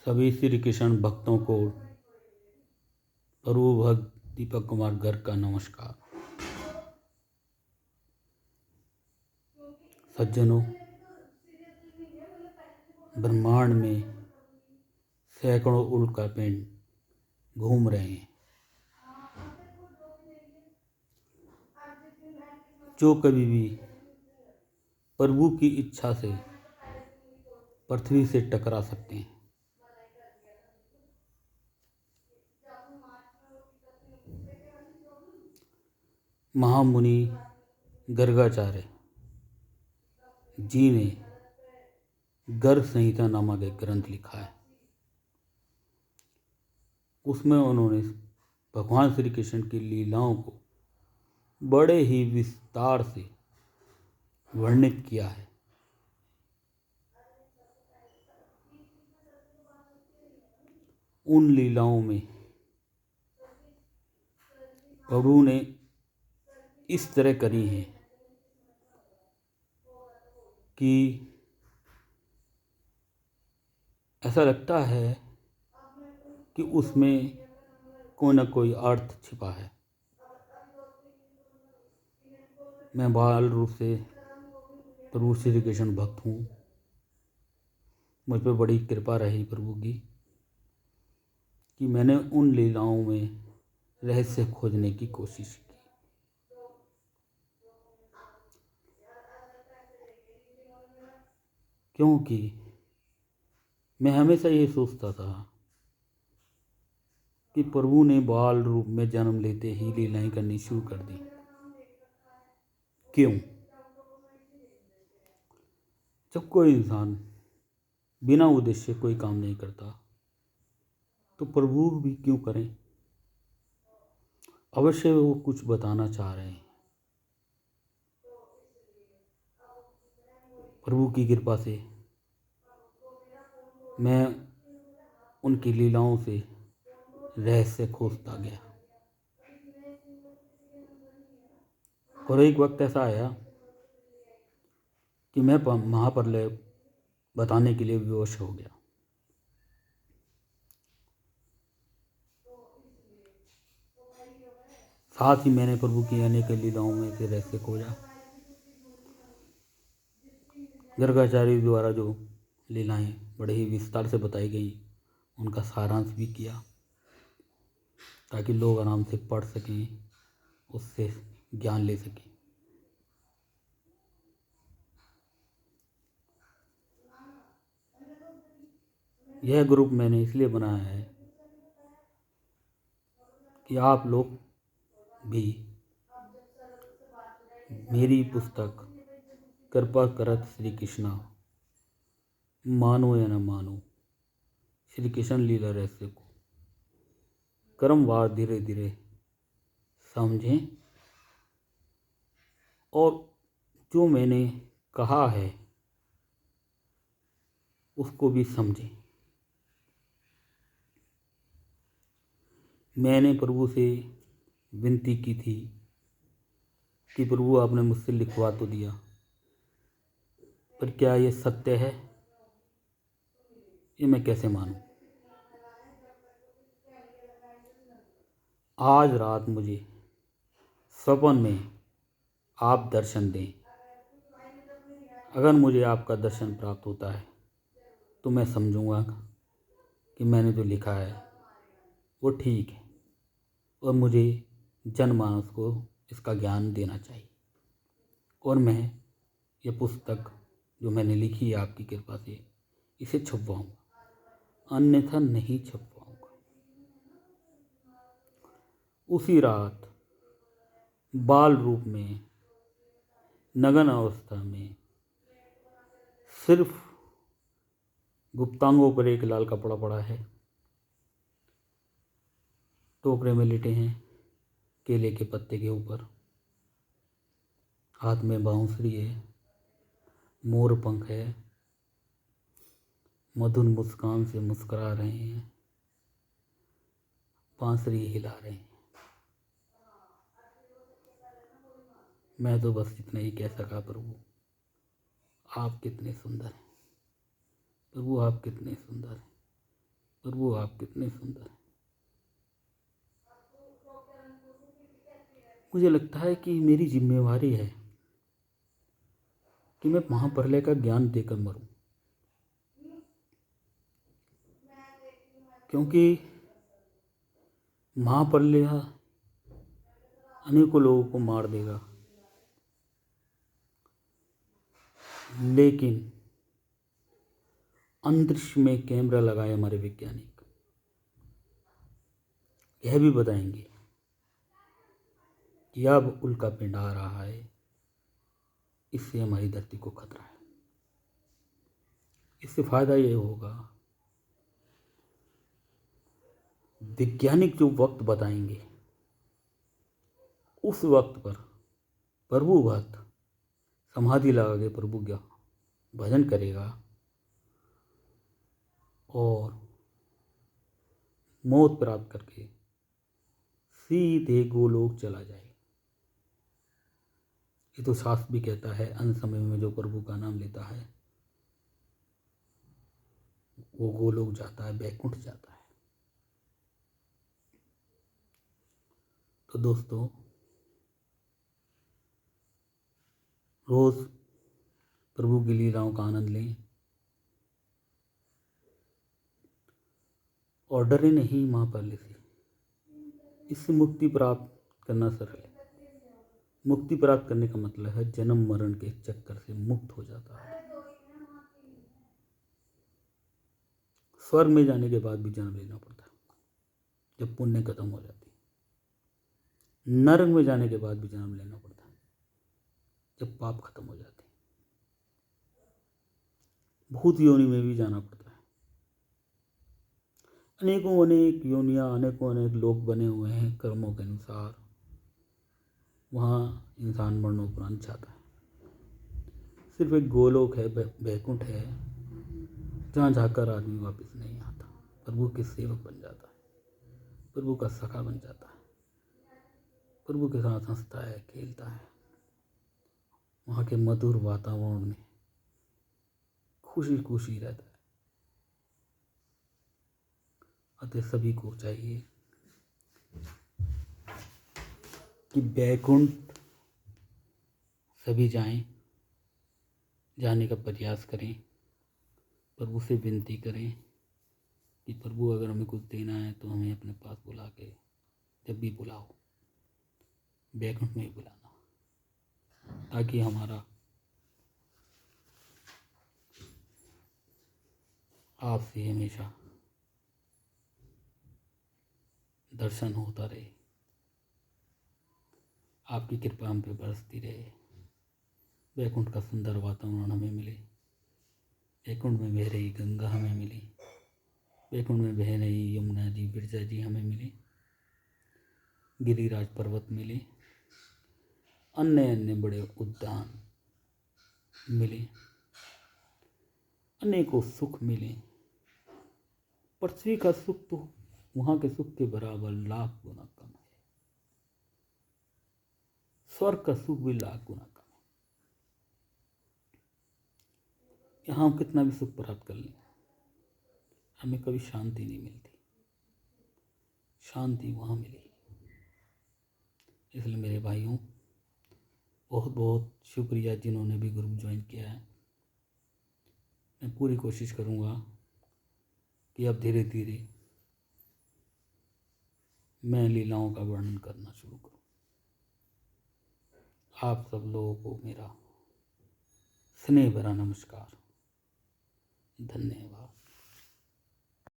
सभी श्री कृष्ण भक्तों को प्रभु भक्त दीपक कुमार गर्ग का नमस्कार। सज्जनों, ब्रह्मांड में सैकड़ों उल्कापिंड घूम रहे हैं जो कभी भी प्रभु की इच्छा से पृथ्वी से टकरा सकते हैं। महामुनि गर्गाचार्य जी ने गर्ग संहिता नामक एक ग्रंथ लिखा है। उसमें उन्होंने भगवान श्री कृष्ण की लीलाओं को बड़े ही विस्तार से वर्णित किया है। उन लीलाओं में प्रभु ने इस तरह करी हैं कि ऐसा लगता है कि उसमें कोई न कोई अर्थ छिपा है। मैं बाल रूप से प्रभु श्री कृष्ण भक्त हूँ। मुझ पर बड़ी कृपा रही प्रभु की कि मैंने उन लीलाओं में रहस्य खोजने की कोशिश की। क्योंकि मैं हमेशा ये सोचता था कि प्रभु ने बाल रूप में जन्म लेते ही लीलाएं करनी शुरू कर दी। क्यों? जब कोई इंसान बिना उद्देश्य कोई काम नहीं करता तो प्रभु भी क्यों करें? अवश्य वो कुछ बताना चाह रहे हैं। प्रभु की कृपा से मैं उनकी लीलाओं से रहस्य खोजता गया और एक वक्त ऐसा आया कि मैं महाप्रलय बताने के लिए विवश हो गया। साथ ही मैंने प्रभु की अनेक लीलाओं में से रहस्य खोजा। गर्गाचार्य द्वारा जो लीलाएं बड़े ही विस्तार से बताई गई, उनका सारांश भी किया ताकि लोग आराम से पढ़ सकें, उससे ज्ञान ले सकें। यह ग्रुप मैंने इसलिए बनाया है कि आप लोग भी मेरी पुस्तक कृपा करत श्री कृष्णा मानो या न मानो श्री कृष्ण लीला रहस्य को क्रमवार धीरे धीरे समझें और जो मैंने कहा है उसको भी समझें। मैंने प्रभु से विनती की थी कि प्रभु आपने मुझसे लिखवा तो दिया, पर क्या ये सत्य है? ये मैं कैसे मानूं? आज रात मुझे स्वप्न में आप दर्शन दें। अगर मुझे आपका दर्शन प्राप्त होता है तो मैं समझूंगा कि मैंने जो लिखा है वो ठीक है और मुझे जनमानस को इसका ज्ञान देना चाहिए और मैं ये पुस्तक जो मैंने लिखी है आपकी कृपा से इसे छपवाऊँगा, अन्यथा नहीं छपवाऊँगा। उसी रात बाल रूप में नग्न अवस्था में सिर्फ गुप्तांगों पर एक लाल कपड़ा पड़ा है, टोकरे में लेटे हैं केले के पत्ते के ऊपर, हाथ में बांसुरी है, मोर पंख है, मधुर मुस्कान से मुस्कुरा रहे हैं, बांसुरी हिला रहे हैं। मैं तो बस इतना ही कह सका, प्रभु आप कितने सुंदर हैं, प्रभु आप कितने सुंदर हैं। प्रभु आप कितने सुंदर हैं। मुझे लगता है कि मेरी जिम्मेवारी है कि मैं महाप्रलय का ज्ञान देकर मरूं, क्योंकि महाप्रलय अनेकों लोगों को मार देगा, लेकिन अंतरिक्ष में कैमरा लगाए हमारे वैज्ञानिक यह भी बताएंगे कि अब उल्का पिंड आ रहा है, इससे हमारी धरती को खतरा है। इससे फायदा ये होगा, वैज्ञानिक जो वक्त बताएंगे उस वक्त पर प्रभु भक्त समाधि लगा के प्रभु का भजन करेगा और मौत प्राप्त करके सीधे गोलोक चला जाए। ये तो शास्त्र भी कहता है, अंत समय में जो प्रभु का नाम लेता है वो गोलोक जाता है, वैकुंठ जाता है। तो दोस्तों, रोज प्रभु की लीलाओं का आनंद लें और डरे नहीं महाप्रलय से। इससे मुक्ति प्राप्त करना सरल है। मुक्ति प्राप्त करने का मतलब है जन्म मरण के चक्कर से मुक्त हो जाता है। स्वर्ग में जाने के बाद भी जन्म लेना पड़ता है जब पुण्य खत्म हो जाती है। नरक में जाने के बाद भी जन्म लेना पड़ता है जब पाप खत्म हो जाते हैं। भूत योनि में भी जाना पड़ता है। अनेकों अनेक योनियाँ, अनेकों अनेक लोग बने हुए हैं कर्मों के अनुसार। वहाँ इंसान मरणोपरांत जाता है। सिर्फ एक गोलोक है, वैकुंठ है, जहाँ जाकर आदमी वापस नहीं आता, प्रभु के सेवक बन जाता है, प्रभु का सखा बन जाता है, प्रभु के साथ हंसता है, खेलता है। वहाँ के मधुर वातावरण में खुशी खुशी रहता है। अतः सभी को चाहिए कि वैकुंठ सभी जाएं, जाने का प्रयास करें, प्रभु से विनती करें कि प्रभु अगर हमें कुछ देना है तो हमें अपने पास बुला के, जब भी बुलाओ वैकुंठ में ही बुलाना, ताकि हमारा आपसे हमेशा दर्शन होता रहे, आपकी कृपा हम पे बरसती रहे, वैकुंठ का सुंदर वातावरण हमें मिले, वैकुंठ में बह रही गंगा हमें मिली, वैकुंठ में बह रही यमुना जी, बिरजा जी हमें मिले, गिरिराज पर्वत मिले, अन्य अन्य बड़े उद्यान मिले, अनेकों सुख मिले। पृथ्वी का सुख तो वहाँ के सुख के बराबर लाख गुना कम है। स्वर्ग का सुख भी लाख गुना कम है। यहाँ हम कितना भी सुख प्राप्त कर लें, हमें कभी शांति नहीं मिलती। शांति वहाँ मिली। इसलिए मेरे भाइयों, बहुत बहुत शुक्रिया जिन्होंने भी ग्रुप ज्वाइन किया है। मैं पूरी कोशिश करूँगा कि अब धीरे धीरे मैं लीलाओं का वर्णन करना शुरू करूँ। आप सब लोगों को मेरा स्नेह भरा नमस्कार। धन्यवाद।